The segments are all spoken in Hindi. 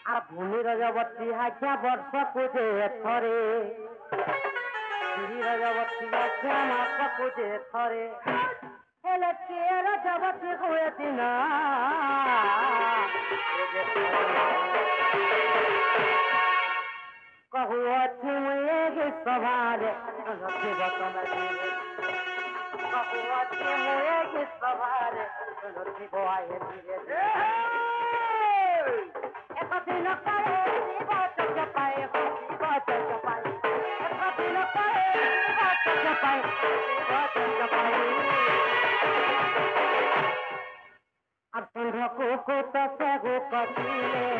আর ভূমি রজবতী হাজা বর্ষকু যে থরে রজবতী হাজা মাসকু যে থরে হেলে কে রজবতী হুয়ে দিন कहू अच्छी मुए सवारे शिव तमे कहू अच्छी मुए सवारे शिव आए धीरे एक दिन करे शिव चक पाए शिव चक पाए एक दिन करे शिव चक पाए शिव चक पाए अब संध्या को तो से गो कटिले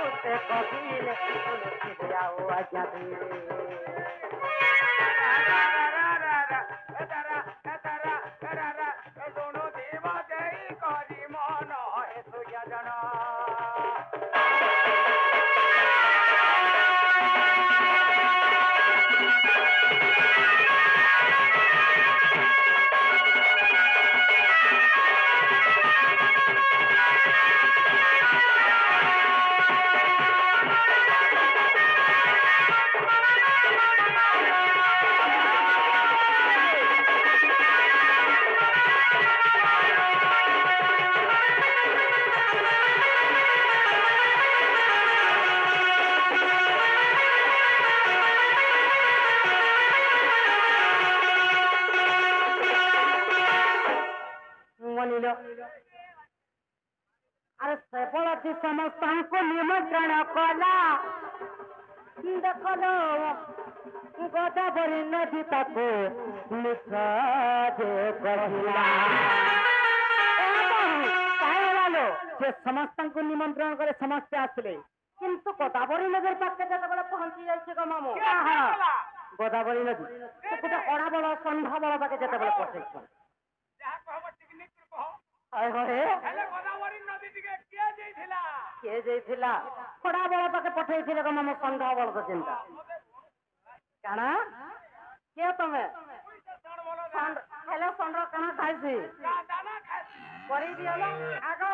से कहिले तुलसी आओ आजा दोनों देवा जय करी मन सुया जना अरे सेपलती समस्त निमंत्रण कला देखलो गोदावरी नदी तक से समस्त निमंत्रण करे समस्ते आसले किंतु गोदावरी नदी पाखे जो पहुंची जाए मामू गोदावरी नदी गोटे अड़ा बड़ संधा बड़ पाखे जो पठे खड़ा बल पाके पठे मामू संधा बल तो चिंता काना किए तमे हेलो संड्र काना खाइसी करी दियो आगो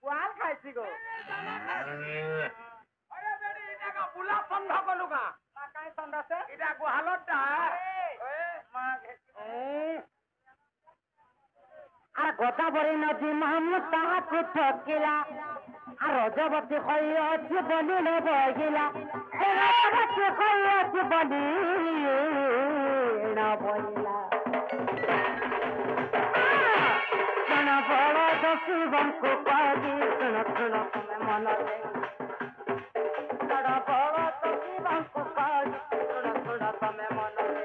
वाल खाइसी गो अरे बेडी इटा का बुला संधा कलुगा काई संधा से इटा गुहालटा আর গোদাবরী নদী মাহমুদ তাহাকে ঠকিলা আর রজবতী কই আছে বলি ন বহিলা রজবতী কই আছে বলি ন বহিলা শোন বড় দশিবঙ্কু কহি শোন শোন তুমি মনরে বড় বড় দশিবঙ্কু কহি শোন শোন তুমি মনরে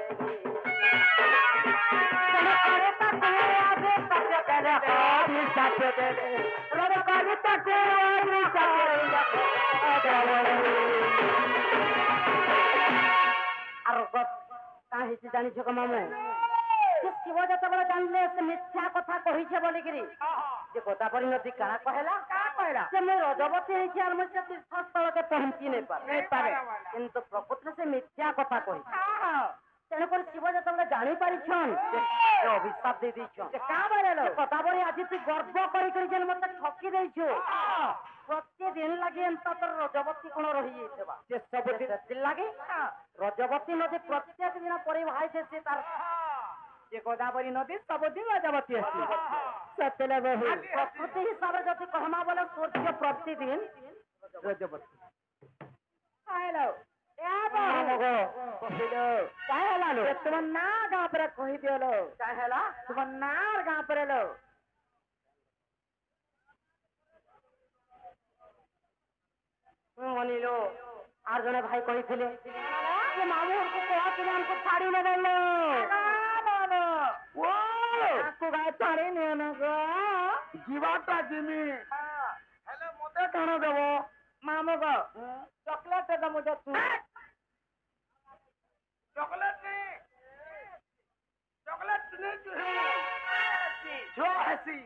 जानी मामे शिव जो जानले से मिथ्या कथा कही बोलिकी गोदावरी नदी काना कहला से मुझे रजवती तीर्थस्थल के पहुंची नहीं पारे किंतु प्रकृति से मिथ्या कथा कही तेणुक शिव जो जानी पारिछन अभिशाप दे गोदावरी आज तू गर्व कर मत ठकी देछु प्रतिदिन लगे तोर रजवती कौन रही सब लगे रजवती नदी प्रत्येक दिन परिवाहित से तार ये गोदावरी नदी सबुदिन रजवती प्रकृति हिसाब से जब कहमा बोले सूर्य प्रतिदिन रजवती तुम ना गाँव पर कही दियो तुम ना गाँव पर लो मनिलो आर जने भाई कही थे मामू को कहते हमको छाड़ी न देलो आपको गाय छाड़ी नहीं जीवाटा जिमी हेलो मते कण देबो मामू को चॉकलेट दे मुझे तू चॉकलेट नहीं जो हसी